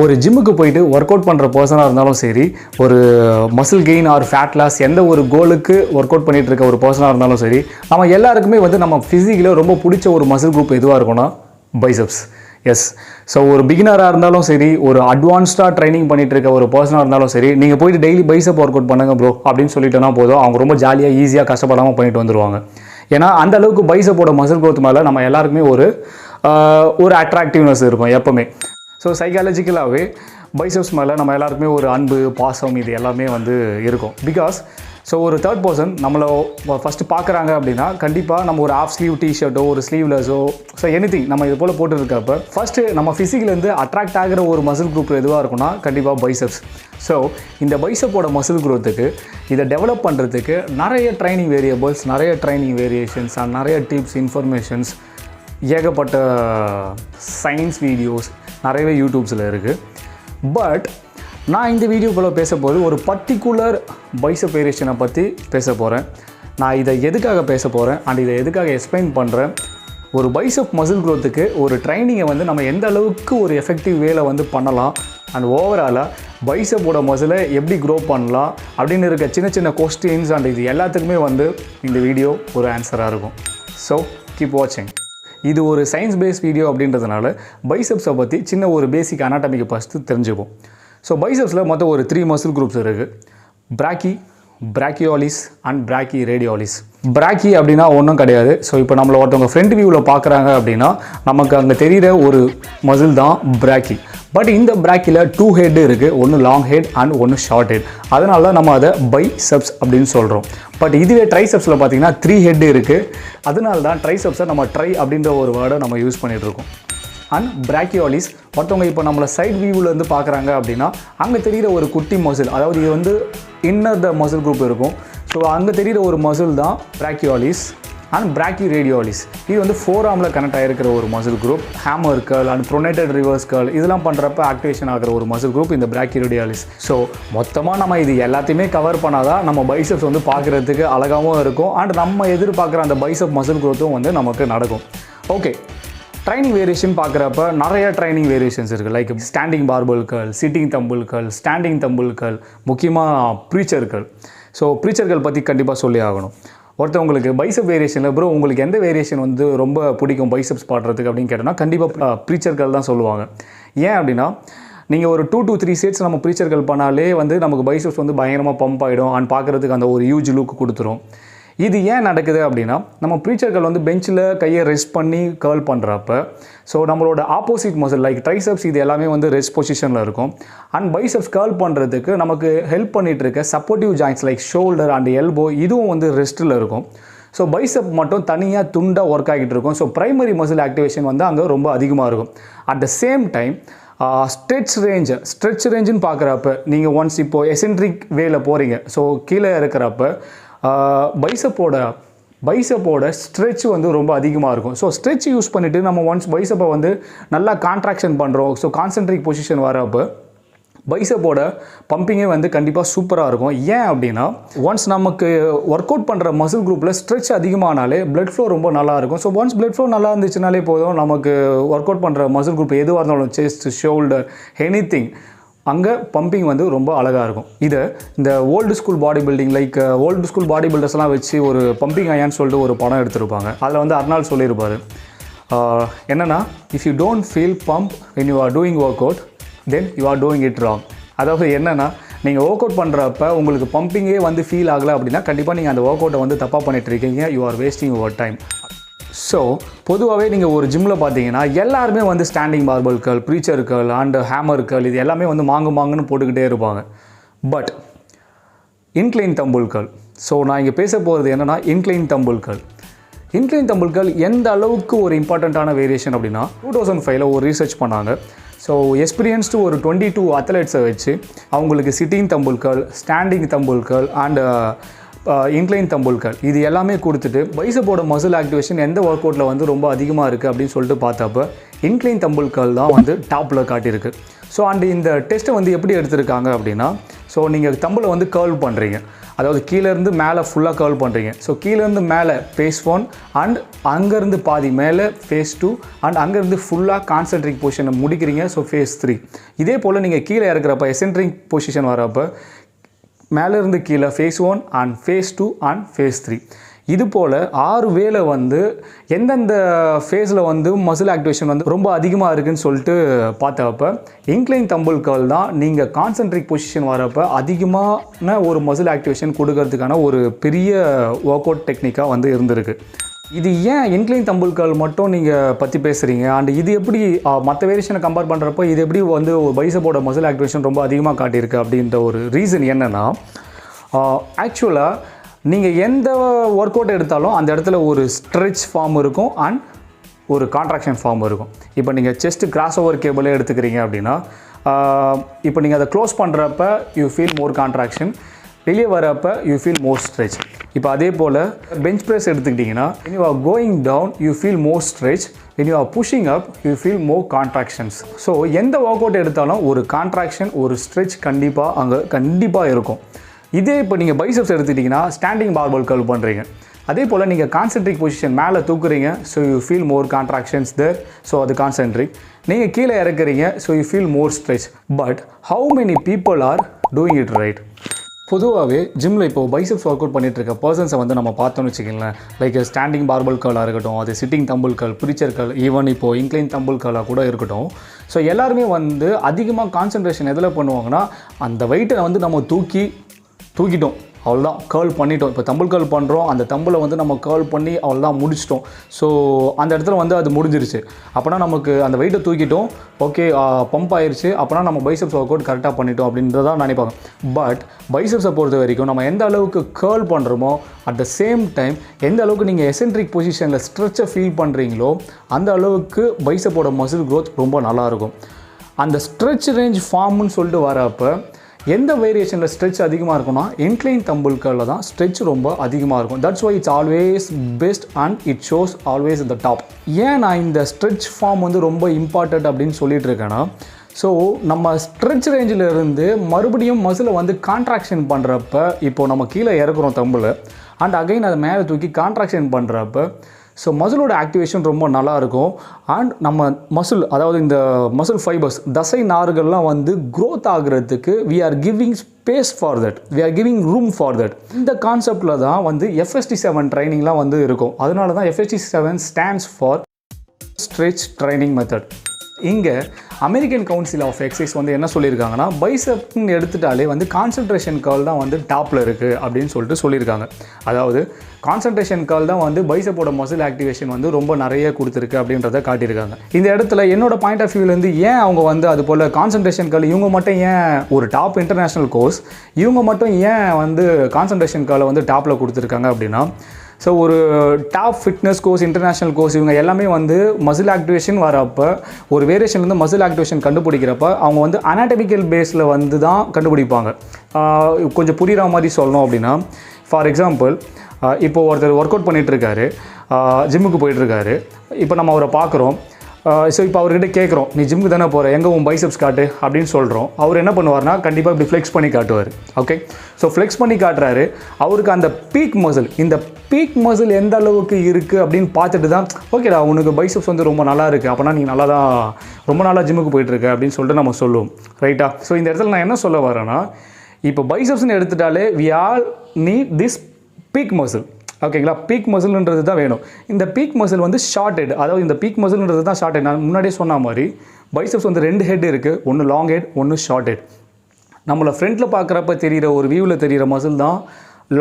ஒரு ஜிம்முக்கு போயிட்டு ஒர்க் அவுட் பண்ணுற பர்சனாக இருந்தாலும் சரி, ஒரு muscle gain or fat loss எந்த ஒரு கோலுக்கு ஒர்க் அவுட் பண்ணிகிட்டு இருக்க ஒரு பர்சனாக இருந்தாலும் சரி, நம்ம எல்லாருக்குமே வந்து நம்ம ஃபிசிக்கில் ரொம்ப பிடிச்ச ஒரு மசில் குரூப் எதுவாக இருக்கும்னா பைசப்ஸ். எஸ். ஸோ ஒரு பிகினராக இருந்தாலும் சரி, ஒரு அட்வான்ஸ்டாக ட்ரைனிங் பண்ணிட்டு இருக்க ஒரு பர்சனாக இருந்தாலும் சரி, நீங்கள் போயிட்டு டெய்லி பைசப் ஒர்க் அவுட் பண்ணுங்க ப்ரோ அப்படின்னு சொல்லிட்டோன்னா போதும், அவங்க ரொம்ப ஜாலியாக ஈஸியாக கஷ்டப்படாமல் பண்ணிட்டு வந்துடுவாங்க. ஏன்னா அந்த அளவுக்கு பைசப்போட மசில் குரோத் மேலே நம்ம எல்லாருக்குமே ஒரு அட்ராக்டிவ்னஸ் இருக்கும் எப்போவுமே. ஸோ சைக்காலஜிக்கலாகவே பைசப்ஸ் மேலே நம்ம எல்லாருக்குமே ஒரு அன்பு, பாசம் இது எல்லாமே வந்து இருக்கும். பிகாஸ் ஸோ ஒரு தேர்ட் பர்சன் நம்மளை ஃபஸ்ட்டு பார்க்குறாங்க அப்படின்னா கண்டிப்பாக நம்ம ஒரு ஆஃப் ஸ்லீவ் டிஷர்ட்டோ ஒரு ஸ்லீவ்லெஸோ ஸோ எனிதிங் நம்ம இது போல் போட்டுருக்கப்ப ஃபஸ்ட்டு நம்ம ஃபிசிக்கிலேருந்து அட்ராக்ட் ஆகிற ஒரு மசில் குரூப் எதுவாக இருக்குன்னா கண்டிப்பாக பைசப்ஸ். ஸோ இந்த பைசப்போட மசில் குரோத்துக்கு இதை டெவலப் பண்ணுறதுக்கு நிறைய ட்ரைனிங் வேரியபிள்ஸ், நிறைய ட்ரைனிங் வேரியேஷன்ஸ் அண்ட் நிறைய டிப்ஸ், இன்ஃபர்மேஷன்ஸ், ஏகப்பட்ட சயின்ஸ் வீடியோஸ் நிறையவே யூடியூப்ஸில் இருக்குது. பட் நான் இந்த வீடியோக்குள்ளே பேசப்போது ஒரு பர்டிகுலர் பைசப் வேரியேஷனை பற்றி பேச போகிறேன். நான் இதை எதுக்காக பேச போகிறேன் அண்ட் இதை எதுக்காக எக்ஸ்பிளைன் பண்ணுறேன், ஒரு பைசப் மசில் குரோத்துக்கு ஒரு ட்ரைனிங்கை வந்து நம்ம எந்த அளவுக்கு ஒரு எஃபெக்டிவ் வேல வந்து பண்ணலாம் அண்ட் ஓவராலாக பைசப்போட மசிலை எப்படி க்ரோ பண்ணலாம் அப்படின்னு இருக்க சின்ன சின்ன கொஸ்டின்ஸ் அண்ட் இது எல்லாத்துக்குமே வந்து இந்த வீடியோ ஒரு ஆன்சராக இருக்கும். ஸோ கீப் வாட்சிங். இது ஒரு சயின்ஸ் பேஸ் வீடியோ அப்படின்றதுனால பைசப்ஸை பற்றி சின்ன ஒரு பேசிக் அனாட்டமிக்கு ஃபஸ்ட்டு தெரிஞ்சுப்போம். ஸோ பைசப்ஸில் மொத்தம் ஒரு 3 மசில் குரூப்ஸ் இருக்குது. பிராக்கியாலிஸ் அண்ட் பிராக்கி ரேடியாலிஸ். பிராக்கி அப்படின்னா ஒன்றும் கிடையாது. ஸோ இப்போ நம்மளை ஒருத்தவங்க ஃப்ரண்ட் வியூவில் பார்க்குறாங்க அப்படின்னா நமக்கு அங்கே தெரிகிற ஒரு மசில் தான் பிராக்கி. பட் இந்த பிராக்கியில் 2 ஹெட் இருக்குது, ஒன்று லாங் ஹெட் அண்ட் ஒன்று ஷார்ட் ஹெட். அதனால தான் நம்ம அதை பைசப்ஸ் அப்படின்னு சொல்கிறோம். பட் இதுவே ட்ரைசப்ஸில் பார்த்தீங்கன்னா 3 ஹெட் இருக்குது. அதனால தான் ட்ரைசப்ஸை நம்ம ட்ரை அப்படின்ற ஒரு வேர்டை நம்ம யூஸ் பண்ணிகிட்ருக்கோம். அண்ட் பிராக்கியாலிஸ் ஒருத்தவங்க இப்போ நம்மளை சைட் வியூவிலேருந்து பார்க்குறாங்க அப்படின்னா அங்கே தெரிகிற ஒரு குட்டி மசில், அதாவது இது வந்து இன்னர் த மசில் குரூப் இருக்கும். ஸோ அங்கே தெரிகிற ஒரு மசில் தான் பிராக்கியாலிஸ் அண்ட் பிராக்கி ரேடியாலிஸ். இது வந்து 4 ஆர்மில் கனெக்ட் ஆகிருக்கிற ஒரு muscle group. Hammer curl and pronated reverse curl இதெல்லாம் பண்ணுறப்ப ஆக்டிவேஷன் ஆகிற ஒரு மசில் குரூப் இந்த பிராக்கி ரேடியாலிஸ். ஸோ மொத்தமாக நம்ம இது எல்லாத்தையுமே கவர் பண்ணாதான் நம்ம பைசப்ஸ் வந்து பார்க்குறதுக்கு அழகாகவும் இருக்கும் அண்ட் நம்ம எதிர்பார்க்குற அந்த பைசப் மசில் குரோத்தும் வந்து நமக்கு நடக்கும். ஓகே, ட்ரைனிங் வேரியேஷன் பார்க்குறப்ப நிறைய ட்ரைனிங் வேரியேஷன்ஸ் இருக்குது. Like standing barbell curl, sitting dumbbell curl, standing dumbbell curl, முக்கியமாக preacher curl. So preacher curl பற்றி கண்டிப்பாக சொல்லி ஆகணும். ஒருத்தவங்களுக்கு பைசப் வேரியேஷனில் ப்ரோ உங்களுக்கு எந்த வேரியேஷன் வந்து ரொம்ப பிடிக்கும் பைசப்ஸ் பாடுறதுக்கு அப்படின்னு கேட்டோன்னா கண்டிப்பாக ப்ரீச்சர் கர்ல் தான் சொல்லுவாங்க. ஏன் அப்படின்னா நீங்கள் ஒரு 2 to 3 செட்ஸ் நம்ம ப்ரீச்சர் கர்ல் பண்ணாலே வந்து நமக்கு பைசப்ஸ் வந்து பயங்கரமாக பம்ப் ஆகிடும் அண்ட் பார்க்குறதுக்கு அந்த ஒரு ஹியூஜ் லுக் கொடுத்துரும். இது ஏன் நடக்குது அப்படின்னா நம்ம ப்ரீச்சர்கள் வந்து பெஞ்சில் கையை ரெஸ்ட் பண்ணி கர்ல் பண்ணுறப்ப ஸோ நம்மளோட ஆப்போசிட் மசில் லைக் ட்ரைசப்ஸ் இது எல்லாமே வந்து ரெஸ்ட் பொசிஷனில் இருக்கும். அண்ட் பைசப்ஸ் கர்ல் பண்ணுறதுக்கு நமக்கு ஹெல்ப் பண்ணிகிட்டு இருக்க supportive joints like shoulder and elbow இதுவும் வந்து ரெஸ்ட்டில் இருக்கும். ஸோ பைசப் மட்டும் தனியாக துண்டாக ஒர்க் ஆகிட்டு இருக்கும். ஸோ ப்ரைமரி மசில் ஆக்டிவேஷன் வந்து அங்கே ரொம்ப அதிகமாக இருக்கும். At the same time stretch ரேஞ்சுன்னு பார்க்குறப்ப நீங்கள் ஒன்ஸ் இப்போது எசென்ட்ரிக் வேல போகிறீங்க. ஸோ கீழே இருக்கிறப்ப பைசப்போட ஸ்ட்ரெச் வந்து ரொம்ப அதிகமாக இருக்கும். ஸோ ஸ்ட்ரெச் யூஸ் பண்ணிவிட்டு நம்ம ஒன்ஸ் பைசப்பை வந்து நல்லா கான்ட்ராக்ஷன் பண்ணுறோம். ஸோ கான்சென்ட்ரிக் பொசிஷன் வரப்போ பைசப்போட பம்பிங்கே வந்து கண்டிப்பாக சூப்பராக இருக்கும். ஏன் அப்படின்னா ஒன்ஸ் நமக்கு ஒர்க் அவுட் பண்ணுற மசில் குரூப்பில் ஸ்ட்ரெச் அதிகமானாலே பிளட் ஃப்ளோ ரொம்ப நல்லாயிருக்கும். ஸோ ஒன்ஸ் பிளட் ஃப்ளோ நல்லா இருந்துச்சுனாலே போதும், நமக்கு ஒர்க் அவுட் பண்ணுற மசில் குரூப் எதுவாக இருந்தாலும் செஸ்ட், ஷோல்டர், எனிதிங் அங்கே பம்பிங் வந்து ரொம்ப அழகாக இருக்கும். இதை இந்த old school body building like old school body பில்டர்ஸ்லாம் வச்சு ஒரு பம்பிங் ஐயான்னு சொல்லிட்டு ஒரு படம் எடுத்திருப்பாங்க. அதில் வந்து அர்னால் சொல்லியிருப்பார் என்னென்னா, if you don't feel pump when you are doing work out then you are doing it wrong. அதாவது என்னென்னா நீங்கள் ஒர்க் அவுட் பண்ணுறப்ப உங்களுக்கு பம்பிங்கே வந்து ஃபீல் ஆகலை அப்படின்னா கண்டிப்பாக நீங்கள் அந்த ஒர்க் அவுட்டை வந்து தப்பாக பண்ணிட்டுருக்கீங்க. You are wasting your time. So பொதுவாகவே நீங்கள் ஒரு ஜிம்மில் பார்த்தீங்கன்னா எல்லாருமே வந்து standing barbell curl, preacher curl and hammer curl இது எல்லாமே வந்து மாங்குன்னு போட்டுக்கிட்டே இருப்பாங்க. But incline dumbbell curl, so நான் இங்கே பேச போகிறது என்னென்னா incline dumbbell curl. Incline dumbbell curl எந்த அளவுக்கு ஒரு இம்பார்ட்டண்ட்டான வேரியேஷன் அப்படின்னா 2005 ஒரு ரீசர்ச் பண்ணாங்க. ஸோ எக்ஸ்பீரியன்ஸ்டு ஒரு 22 அத்லெட்ஸை வச்சு அவங்களுக்கு sitting dumbbell curl, standing dumbbell curl and incline dumbbell curl இது எல்லாமே கொடுத்துட்டு பைசப்போட மசில் ஆக்டிவேஷன் எந்த ஒர்க் அவுட்டில் வந்து ரொம்ப அதிகமாக இருக்குது அப்படின்னு சொல்லிட்டு பார்த்தப்போ இன்க்ளைன் தம்பிள் கர்ல் தான் வந்து டாப்பில் காட்டியிருக்கு. ஸோ அண்ட் இந்த டெஸ்ட்டை வந்து எப்படி எடுத்திருக்காங்க அப்படின்னா ஸோ நீங்கள் தம்பில் வந்து கர்ல் பண்ணுறீங்க, அதாவது கீழேருந்து மேலே ஃபுல்லாக கர்ல் பண்ணுறீங்க. ஸோ கீழேருந்து மேலே ஃபேஸ் 1 அண்ட் அங்கேருந்து பாதி மேலே ஃபேஸ் 2 அண்ட் அங்கேருந்து ஃபுல்லாக கான்சென்ட்ரிக் பொசிஷனை முடிக்கிறீங்க. So face 3. இதே போல் நீங்கள் கீழே இறக்குறப்ப எசென்ட்ரிக் பொசிஷன் வரப்போ மேலேருந்து கீழே phase 1 and phase 2 and phase 3. இது போல் 6 வேளை வந்து எந்தெந்த ஃபேஸில் வந்து மசில் ஆக்டிவேஷன் வந்து ரொம்ப அதிகமாக இருக்குதுன்னு சொல்லிட்டு பார்த்தப்ப இன்க்ளைன் தம்பிள் கர்ல் தான் நீங்கள் கான்சென்ட்ரிக் பொசிஷன் வரப்போ அதிகமான ஒரு மசில் ஆக்டிவேஷன் கொடுக்கறதுக்கான ஒரு பெரிய ஒர்க் அவுட் டெக்னிக்காக வந்து இருந்திருக்கு. இது ஏன் இன்க்ளைன் தம்பிள் கர்ல் மட்டும் நீங்கள் பற்றி பேசுகிறீங்க அண்ட் இது எப்படி மற்ற வேரியேஷனை கம்பேர் பண்ணுறப்போ இது எப்படி வந்து ஒரு பைசப்போட மசில் ஆக்டிவேஷன் ரொம்ப அதிகமாக காட்டியிருக்கு அப்படின்ற ஒரு ரீசன் என்னென்னா, ஆக்சுவலாக நீங்கள் எந்த ஒர்க் அவுட் எடுத்தாலும் அந்த இடத்துல ஒரு ஸ்ட்ரெச் ஃபார்ம் இருக்கும் அண்ட் ஒரு கான்ட்ராக்ஷன் ஃபார்ம் இருக்கும். இப்போ நீங்கள் செஸ்ட் கிராஸ் ஓவர் கேபிளே எடுத்துக்கிறீங்க அப்படின்னா, இப்போ நீங்கள் அதை க்ளோஸ் பண்ணுறப்ப யூ ஃபீல் மோர் கான்ட்ராக்ஷன், வெளியே வரப்போ யூ ஃபீல் மோர் ஸ்ட்ரெச். இப்போ அதே போல் பெஞ்ச் ப்ரெஸ் எடுத்துக்கிட்டிங்கன்னா when you are going down you feel more stretch, when you are pushing up you feel more contractions. So எந்த ஒர்க் அவுட் எடுத்தாலும் ஒரு contraction ஒரு stretch கண்டிப்பாக இருக்கும். இதே இப்போ நீங்கள் பைசப்ஸ் எடுத்துக்கிட்டிங்கன்னா ஸ்டாண்டிங் பார்பல் கர்ல் பண்ணுறீங்க, அதே போல் நீங்கள் கான்சென்ட்ரிக் பொசிஷன் மேலே தூக்குறீங்க, so you feel more contractions there, so அது கான்சென்ட்ரிக். நீங்கள் கீழே இறக்குறீங்க, so you feel more stretch. But how many people are doing it right? பொதுவாகவே ஜிம்மில் இப்போ பைசப்ஸ் ஒர்க் அவுட் பண்ணிட்டு இருக்க பர்சன்ஸை வந்து நம்ம பார்த்தோன்னு வச்சுக்கோங்களேன், லைக் ஸ்டாண்டிங் பார்பல் கர்லாக இருக்கட்டும், அது sitting dumbbell curl, preacher curl, even இப்போது இன்க்ளைன் தம்பிள் கர்லாக கூட இருக்கட்டும். ஸோ எல்லாருமே வந்து அதிகமாக கான்சன்ட்ரேஷன் எதில் பண்ணுவாங்கன்னா, அந்த வெயிட்டை வந்து நம்ம தூக்கிட்டோம் அவ்வளோதான், கேர்ள் பண்ணிட்டோம். இப்போ தம்பிள் கேர்ள் பண்ணுறோம், அந்த தம்பிளை வந்து நம்ம கேர்ள் பண்ணி அவ்வளோதான் முடிச்சிட்டோம். ஸோ அந்த இடத்துல வந்து அது முடிஞ்சிருச்சு. அப்போனா நமக்கு அந்த வெயிட்டை தூக்கிட்டோம், ஓகே பம்ப் ஆயிடுச்சு, அப்போனா நம்ம பைசப்ஸ் ஒர்க் அவுட் கரெக்டாக பண்ணிட்டோம் அப்படின்றதான் நினைப்பாங்க. பட் பைசப்ஸை பொறுத்த வரைக்கும் நம்ம எந்த அளவுக்கு கேர்ள் பண்ணுறோமோ அட் த சேம் டைம் எந்த அளவுக்கு நீங்கள் எசென்ட்ரிக் பொசிஷனில் ஸ்ட்ரெச்சை ஃபீல் பண்ணுறீங்களோ அந்த அளவுக்கு பைசப்போட மசில் க்ரோத் ரொம்ப நல்லாயிருக்கும். அந்த ஸ்ட்ரெச் ரேஞ்ச் ஃபார்ம்னு சொல்லிட்டு வரப்போ எந்த வேரியேஷனில் ஸ்ட்ரெச் அதிகமாக இருக்கும்னா இன்க்ளைன் தம்பிள் கர்லில் தான் ஸ்ட்ரெச் ரொம்ப அதிகமாக இருக்கும். That's why it's always best and it shows always the top. ஏன் நான் இந்த ஸ்ட்ரெச் ஃபார்ம் வந்து ரொம்ப இம்பார்ட்டன்ட் அப்படின்னு சொல்லிட்டு இருக்கேன்னா, ஸோ நம்ம ஸ்ட்ரெச் ரேஞ்சில் இருந்து மறுபடியும் மசிலை வந்து கான்ட்ராக்ஷன் பண்ணுறப்ப, இப்போது நம்ம கீழே இறக்குறோம் தம்பில் அண்ட் அகைன் அதை மேலே தூக்கி கான்ட்ராக்ஷன் பண்ணுறப்ப ஸோ மசிலோட ஆக்டிவேஷன் ரொம்ப நல்லாயிருக்கும். அண்ட் நம்ம மசில், அதாவது இந்த மசில் ஃபைபர்ஸ், தசை நார்கள்லாம் வந்து க்ரோத் ஆகிறதுக்கு we are giving space for that, we are giving room for that. இந்த கான்செப்டில் தான் வந்து FST7 ட்ரைனிங்லாம் வந்து இருக்கும். அதனால தான் FST7 stands for stretch training method. இங்கே அமெரிக்கன் கவுன்சில் ஆஃப் எக்ஸசைஸ் வந்து என்ன சொல்லியிருக்காங்கன்னா, பைசப்னு எடுத்துட்டாலே வந்து கான்சன்ட்ரேஷன் கர்ல் தான் வந்து டாப்பில் இருக்குது அப்படின்னு சொல்லிட்டு சொல்லியிருக்காங்க. அதாவது கான்சன்ட்ரேஷன் கர்ல் தான் வந்து பைசப்போட மசில் ஆக்டிவேஷன் வந்து ரொம்ப நிறைய கொடுத்துருக்கு அப்படின்றத காட்டியிருக்காங்க. இந்த இடத்துல என்னோட பாயிண்ட் ஆஃப் வியூலேருந்து ஏன் அவங்க வந்து அது போல் கான்சன்ட்ரேஷன் கர்ல் இவங்க மட்டும் ஏன் ஒரு டாப் இன்டர்நேஷ்னல் கோர்ஸ் இவங்க மட்டும் ஏன் வந்து கான்சன்ட்ரேஷன் கர்லை வந்து டாப்பில் கொடுத்துருக்காங்க அப்படின்னா, ஸோ ஒரு top fitness course, international course இவங்க எல்லாமே வந்து மசில் ஆக்டிவேஷன் வரப்போ ஒரு வேரியேஷன்லேருந்து மசில் ஆக்டிவேஷன் கண்டுபிடிக்கிறப்ப அவங்க வந்து அனாட்டமிக்கல் பேஸில் வந்து தான் கண்டுபிடிப்பாங்க. கொஞ்சம் புரிகிற மாதிரி சொல்லணும் அப்படின்னா, ஃபார் எக்ஸாம்பிள் இப்போது ஒருத்தர் ஒர்க் அவுட் பண்ணிகிட்ருக்காரு, ஜிம்முக்கு போயிட்டுருக்காரு. இப்போ நம்ம அவரை பார்க்குறோம். ஸோ இப்போ அவர்கிட்ட கேட்குறோம், நீ ஜிம்முக்கு தானே போகிற, எங்கே உன் பைசப்ஸ் காட்டு அப்படின்னு சொல்கிறோம். அவர் என்ன பண்ணுவார்னா கண்டிப்பாக இப்படி ஃப்ளெக்ஸ் பண்ணி காட்டுவார். ஓகே, ஸோ ஃப்ளெக்ஸ் பண்ணி காட்டுறாரு. அவருக்கு அந்த பீக் மசில், இந்த பீக் மசில் எந்த அளவுக்கு இருக்குது அப்படின்னு பார்த்துட்டு தான், ஓகேடா உனக்கு பைசப்ஸ் வந்து ரொம்ப நல்லா இருக்குது, அப்போனா நீ நல்லா தான் ரொம்ப நாளாக ஜிம்முக்கு போயிட்டுருக்க அப்படின்னு சொல்லிட்டு நம்ம சொல்லுவோம். ரைட்டா? ஸோ இந்த இடத்துல நான் என்ன சொல்ல வரேன்னா, இப்போ பைசப்ஸ்ன்னு எடுத்துட்டாலே we all need this peak muscle. ஓகேங்களா? பீக் மசில்ன்றது தான் வேணும். இந்த பீக் மசில் வந்து ஷார்ட் ஹெட், அதாவது இந்த பீக் மசில்ன்றது தான் ஷார்ட் ஹெட். நான் முன்னாடியே சொன்ன மாதிரி பைசப்ஸ் வந்து 2 ஹெட் இருக்குது, ஒன்று லாங் ஹெட், ஒன்று ஷார்ட் ஹெட். நம்மளை ஃப்ரண்ட்டில் பார்க்குறப்ப தெரிகிற ஒரு வியூவில் தெரிகிற மசில் தான்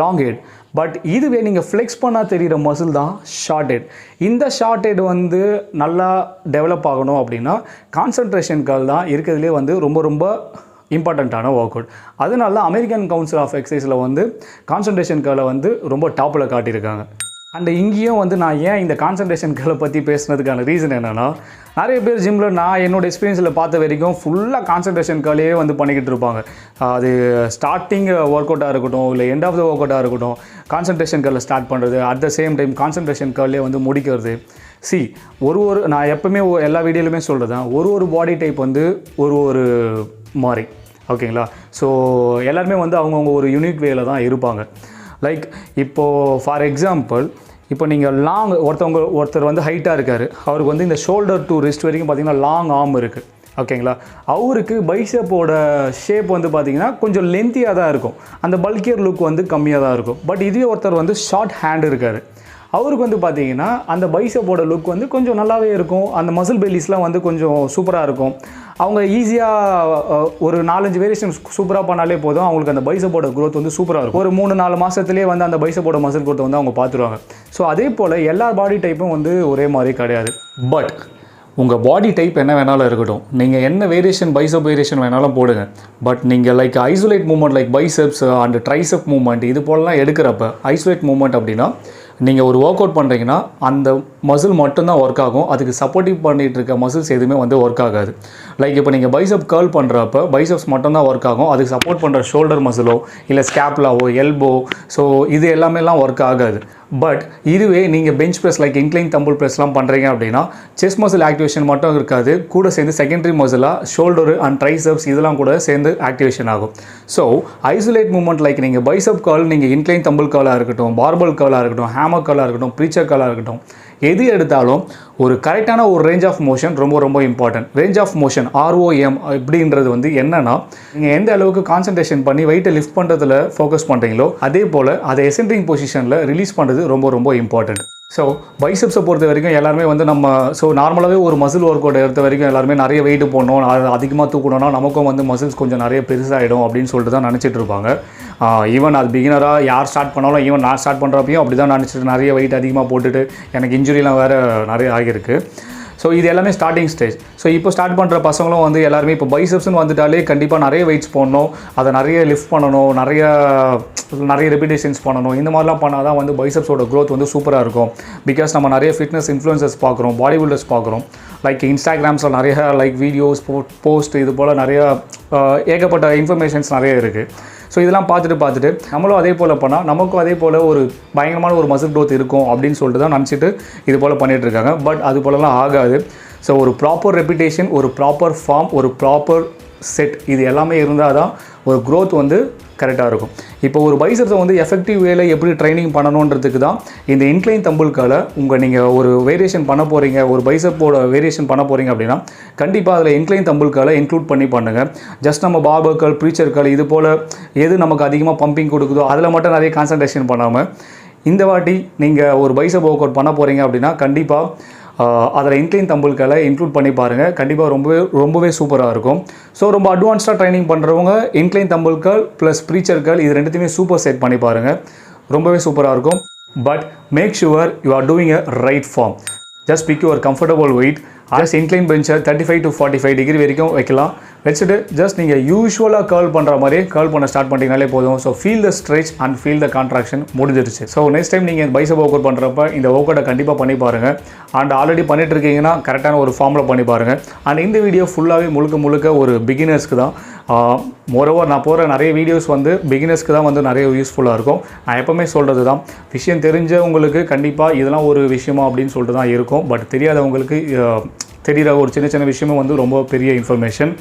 லாங் ஹெட். பட் இதுவே நீங்கள் ஃப்ளெக்ஸ் பண்ணால் தெரிகிற மசில் தான் ஷார்ட் ஹெட். இந்த ஷார்ட் ஹெட் வந்து நல்லா டெவலப் ஆகணும் அப்படின்னா கான்சன்ட்ரேஷன் கர்ல் தான் இருக்கிறதுலே வந்து ரொம்ப ரொம்ப இம்பார்ட்டண்ட்டான ஒர்க் அவுட். அதனால தான் அமெரிக்கன் கவுன்சில் ஆஃப் எக்ஸசைஸில் வந்து கான்சன்ட்ரேஷன் கர்லை வந்து ரொம்ப டாப்பில் காட்டியிருக்காங்க. அண்ட் இங்கேயும் வந்து நான் ஏன் இந்த கான்சன்ட்ரேஷன் கர்லை பற்றி பேசுனதுக்கான ரீசன் என்னென்னா, நிறைய பேர் ஜிம்மில் நான் என்னோடய எக்ஸ்பீரியன்ஸில் பார்த்த வரைக்கும் ஃபுல்லாக கான்சன்ட்ரேஷன் கர்லே வந்து பண்ணிக்கிட்டு இருப்பாங்க. அது ஸ்டார்டிங் ஒர்க் அவுட்டாக இருக்கட்டும், இல்லை எண்ட் ஆஃப் த ஒர்க் அவுட்டாக இருக்கட்டும், கான்சன்ட்ரேஷன் கர்லில் ஸ்டார்ட் பண்ணுறது, at the same time concentration கர்லே வந்து முடிக்கிறது. நான் எப்போவுமே எல்லா வீடியோலையுமே சொல்கிறது தான், ஒரு பாடி டைப் வந்து ஒரு மாதிரி. ஓகேங்களா. ஸோ எல்லாருமே வந்து அவங்கவுங்க ஒரு யூனிக் வேல தான் இருப்பாங்க. லைக் இப்போது ஃபார் எக்ஸாம்பிள் இப்போ நீங்கள் ஒருத்தர் வந்து ஹைட்டாக இருக்கார், அவருக்கு வந்து இந்த ஷோல்டர் டு ரிஸ்ட் வரைக்கும் பார்த்திங்கன்னா லாங் ஆர்ம் இருக்குது. ஓகேங்களா. அவருக்கு பைசப்போட ஷேப் வந்து பார்த்திங்கன்னா கொஞ்சம் லென்த்தியாக தான் இருக்கும், அந்த பல்கியர் லுக் வந்து கம்மியாக தான் இருக்கும். பட் இதுவே ஒருத்தர் வந்து ஷார்ட் ஹேண்ட் இருக்கார், அவருக்கு வந்து பார்த்திங்கன்னா அந்த பைசப்போட லுக் வந்து கொஞ்சம் நல்லாவே இருக்கும், அந்த மசில் பெல்லிஸ்லாம் வந்து கொஞ்சம் சூப்பராக இருக்கும். அவங்க ஈஸியாக ஒரு 4-5 வேரியேஷன் சூப்பராக பண்ணாலே போதும், அவங்களுக்கு அந்த பைசப்போட க்ரோத் வந்து சூப்பராக இருக்கும். ஒரு 3-4 மாதத்துலேயே வந்து அந்த பைசப்போட மசில் க்ரோத்தை வந்து அவங்க பார்த்துருவாங்க. ஸோ அதே போல் எல்லா பாடி டைப்பும் வந்து ஒரே மாதிரி கிடையாது. பட் உங்கள் பாடி டைப் என்ன வேணாலும் இருக்கட்டும், நீங்கள் என்ன வேரியேஷன் பைசப் வேரியேஷன் வேணாலும் போடுங்க. பட் நீங்கள் like isolate movement like biceps and triceps movement இது போலலாம் எடுக்கிறப்ப ஐசோலேட் மூவ்மெண்ட் அப்படின்னா நீங்கள் ஒரு ஒர்க் அவுட் பண்ணுறீங்கன்னா அந்த மசில் மட்டும்தான் ஒர்க் ஆகும், அதுக்கு சப்போர்ட்டிவ் பண்ணிகிட்டு இருக்க மசில்ஸ் எதுவுமே வந்து ஒர்க் ஆகாது. லைக் இப்போ நீங்கள் பைசப் கர்ல் பண்ணுறப்ப பைசப்ஸ் மட்டும்தான் ஒர்க் ஆகும், அதுக்கு சப்போர்ட் பண்ணுற ஷோல்டர் மசிலோ இல்லை ஸ்கேப்லாவோ எல்போ ஸோ இது எல்லாமேலாம் ஒர்க் ஆகாது. பட் இதுவே நீங்கள் bench press like incline dumbbell ப்ரெஸ்லாம் பண்ணுறீங்க அப்படின்னா செஸ்ட் மசில் ஆக்டிவேஷன் மட்டும் இருக்காது, கூட சேர்ந்து செகண்டரி மசிலாக ஷோல்டர் அண்ட் ட்ரைசப்ஸ் இதெல்லாம் கூட சேர்ந்து ஆக்டிவேஷன் ஆகும். ஸோ ஐசோலேட் மூவ்மெண்ட் லைக் நீங்கள் பைசப் கர்ல், நீங்கள் இன்க்ளைன் தம்பிள் கர்லாக இருக்கட்டும், பார்பல் கர்லாக இருக்கட்டும், ஹேமர் கர்லாக இருக்கட்டும், ப்ரீச்சர் கர்லாக இருக்கட்டும், எது எடுத்தாலும் ஒரு கரெக்டான ஒரு ரேஞ்ச் ஆஃப் மோஷன் ரொம்ப ரொம்ப important. Range of motion ROM அப்படின்றது வந்து என்னென்னா நீங்கள் எந்த அளவுக்கு கான்சன்ட்ரேஷன் பண்ணி வெயிட்டை லிஃப்ட் பண்ணுறதுல ஃபோக்கஸ் பண்ணுறீங்களோ அதே போல் அதை எசென்ட்ரிங் பொசிஷனில் ரிலீஸ் பண்ணுறது ரொம்ப ரொம்ப இம்பார்ட்டன்ட். ஸோ பைசப்ஸை பொறுத்த வரைக்கும் எல்லாருமே வந்து நார்மலாகவே ஒரு மசில் ஒர்க் அவுட் எடுத்த வரைக்கும் எல்லாருமே நிறைய வெயிட்டு போடணும், அதிகமாக தூக்கணும்னா நமக்கும் வந்து மசில்ஸ் கொஞ்சம் நிறைய பெருசாகிடும் அப்படின்னு சொல்லிட்டு தான் நினச்சிட்டு இருப்பாங்க. ஈவன் அது பிகினராக யார் ஸ்டார்ட் பண்ணாலும், ஈவன் நான் ஸ்டார்ட் பண்ணுறப்பையும் அப்படி தான் நினச்சிட்டு நிறைய வெயிட் அதிகமாக போட்டுட்டு எனக்கு இன்ஜுரிலாம் வேறு நிறைய ஆகியிருக்கு. ஸோ இது எல்லாமே ஸ்டார்டிங் ஸ்டேஜ். ஸோ இப்போ ஸ்டார்ட் பண்ணுற பசங்களும் வந்து எல்லாருமே இப்போ பைசப்ஸ்னு வந்துட்டாலே கண்டிப்பாக நிறைய வெயிட்ஸ் போடணும், அதை நிறைய லிஃப்ட் பண்ணணும், நிறைய ரெபிடேஷன்ஸ் பண்ணணும். இந்த மாதிரிலாம் பண்ணால் தான் வந்து பைசப்ஸோட க்ரோத் வந்து சூப்பராக இருக்கும். பிகாஸ் நம்ம நிறைய ஃபிட்னஸ் இன்ஃப்ளூயன்சர்ஸ் பார்க்குறோம், பாடி பில்டர்ஸ் பார்க்குறோம், லைக் இன்ஸ்டாகிராம்ஸில் நிறைய லைக் வீடியோஸ் போஸ்ட் இது போல் நிறையா ஏகப்பட்ட இன்ஃபர்மேஷன்ஸ் நிறைய இருக்குது. ஸோ இதெல்லாம் பார்த்துட்டு நம்மளும் அதே போல் பண்ணால் நமக்கும் அதே போல் ஒரு பயங்கரமான ஒரு மசில் க்ரோத் இருக்கும் அப்படின்னு சொல்லிட்டு தான் நினச்சிட்டு இது போல் பண்ணிகிட்டு இருக்காங்க. பட் அது போலலாம் ஆகாது. ஸோ ஒரு ப்ராப்பர் ரெபிடேஷன், ஒரு ப்ராப்பர் ஃபார்ம், ஒரு ப்ராப்பர் செட் இது எல்லாமே இருந்தால் தான் ஒரு க்ரோத் வந்து கரெக்டாக இருக்கும். இப்போ ஒரு பைசப்ஸை வந்து எஃபெக்டிவ் வேலை எப்படி ட்ரைனிங் பண்ணணுன்றதுக்கு தான் இந்த இன்க்ளைன் தம்பிள்கால நீங்கள் ஒரு வேரியேஷன் பண்ண போகிறீங்க, ஒரு பைசப்போட வேரியேஷன் பண்ண போகிறீங்க அப்படின்னா கண்டிப்பாக அதில் இன்க்ளைன் தம்பிள்கால இன்க்ளூட் பண்ணி பண்ணுங்கள். ஜஸ்ட் நம்ம பார்பர் கர்ல், ப்ரீச்சர் கர்ல் இது போல் எது நமக்கு அதிகமாக பம்பிங் கொடுக்குதோ அதில் மட்டும் நிறைய கான்சன்ட்ரேஷன் பண்ணாமல் இந்த வாட்டி நீங்கள் ஒரு பைசப் ஒர்க் அவுட் பண்ண போகிறீங்க அப்படின்னா கண்டிப்பாக அதில் இன்க்ளைன் தம்பிள்களை இன்க்ளூட் பண்ணி பாருங்கள், கண்டிப்பாக ரொம்பவே சூப்பராக இருக்கும். ஸோ ரொம்ப அட்வான்ஸ்டாக ட்ரைனிங் பண்ணுறவங்க இன்க்ளைன் தம்பிள்கள் ப்ளஸ் ப்ரீச்சர்கள் இது ரெண்டுத்தையுமே சூப்பர் செட் பண்ணி பாருங்கள், ரொம்பவே சூப்பராக இருக்கும். But make sure you are doing a right form. Just pick your comfortable weight. Just incline பெஞ்சை 35 to 45 டிகிரி வரைக்கும் வைக்கலாம். வச்சுட்டு ஜஸ்ட் நீங்கள் யூஸ்வலாக கர்ல் பண்ணுற மாதிரியே கர்ல் பண்ண ஸ்டார்ட் பண்ணிங்கனாலே போதும். So feel the stretch and feel the contraction முடிஞ்சிருச்சு. ஸோ நெக்ஸ்ட் டைம் நீங்கள் பைசப் ஒர்க் அவுட் பண்ணுறப்ப இந்த ஒர்க் அவுட்டை கண்டிப்பாக பண்ணி பாருங்கள். அண்ட் ஆல்ரெடி பண்ணிட்டு இருக்கீங்கன்னா கரெக்டான ஒரு ஃபார்மில் பண்ணி பாருங்கள். அண்ட் இந்த வீடியோ ஃபுல்லாகவே முழுக்க ஒரு பிகினர்ஸ்க்கு தான். மோரோவர் நான் போகிற நிறைய வீடியோஸ் வந்து பிகினர்ஸ்க்கு தான் வந்து நிறைய யூஸ்ஃபுல்லாக இருக்கும். நான் எப்போவுமே சொல்கிறது தான், விஷயம் தெரிஞ்சவங்களுக்கு கண்டிப்பாக இதெல்லாம் ஒரு விஷயமா அப்படின்னு சொல்லிட்டு தான் இருக்கும். பட் தெரியாதவங்களுக்கு தெரிகிற ஒரு சின்ன விஷயமும் வந்து ரொம்ப பெரிய இன்ஃபர்மேஷன்.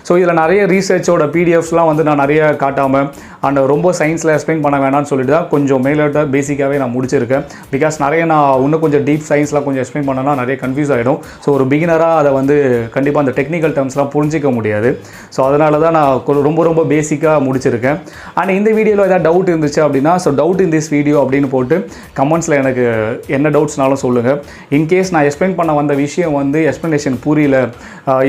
ஸோ இதில் நிறைய ரீசர்ச்சோட பிடிஎஃப்ஸ்லாம் வந்து நான் நிறைய காட்டாமல் அண்ட் ரொம்ப சயின்ஸில் எக்ஸ்பிளைன் பண்ண வேணாம்னு சொல்லிட்டு தான் கொஞ்சம் மேலோட்ட பேசிக்காகவே நான் முடிச்சிருக்கேன். பிகாஸ் நிறைய நான் இன்னும் கொஞ்சம் டீப் சயின்ஸ்லாம் கொஞ்சம் எக்ஸ்பிளைன் பண்ணனா நிறைய கன்ஃபியூஸ் ஆகிடும். ஸோ ஒரு பிகினராக அதை வந்து கண்டிப்பாக அந்த டெக்னிக்கல் டேர்ம்ஸ்லாம் புரிஞ்சிக்க முடியாது. ஸோ அதனால தான் நான் ரொம்ப பேசிக்காக முடிச்சிருக்கேன். அண்ட் இந்த வீடியோவில் ஏதாவது டவுட் இருந்துச்சு அப்படின்னா so doubt in this video அப்படின்னு போட்டு கமெண்ட்ஸில் எனக்கு என்ன டவுட்ஸ்னாலும் சொல்லுங்கள். இன்கேஸ் நான் எக்ஸ்பிளைன் பண்ண வந்த விஷயம் வந்து எக்ஸ்ப்ளனேஷன் புரியல,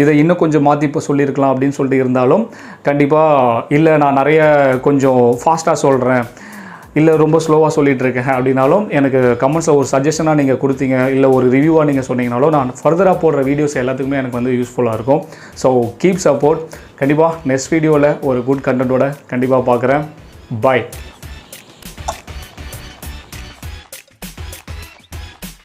இதை இன்னும் கொஞ்சம் மாற்றி இப்போ சொல்லியிருக்கலாம் அப்படின்னு சொல்லிட்டு இருந்தாலும் கண்டிப்பாக இல்லை நான் நிறைய கொஞ்சம் ஃபாஸ்ட்டாக சொல்கிறேன், இல்லை ரொம்ப ஸ்லோவாக சொல்லிகிட்டு இருக்கேன் அப்படின்னாலும் எனக்கு கமெண்ட்ஸில் ஒரு சஜஷனாக நீங்கள் கொடுத்தீங்க, இல்லை ஒரு ரிவ்யூவாக நீங்கள் சொன்னீங்கனாலும் நான் ஃபர்தராக போடுற வீடியோஸ் எல்லாத்துக்குமே எனக்கு வந்து யூஸ்ஃபுல்லாக இருக்கும். So keep support. கண்டிப்பாக நெக்ஸ்ட் வீடியோவில் ஒரு குட் கண்டென்ட்டோட கண்டிப்பாக பார்க்குறேன். பாய்.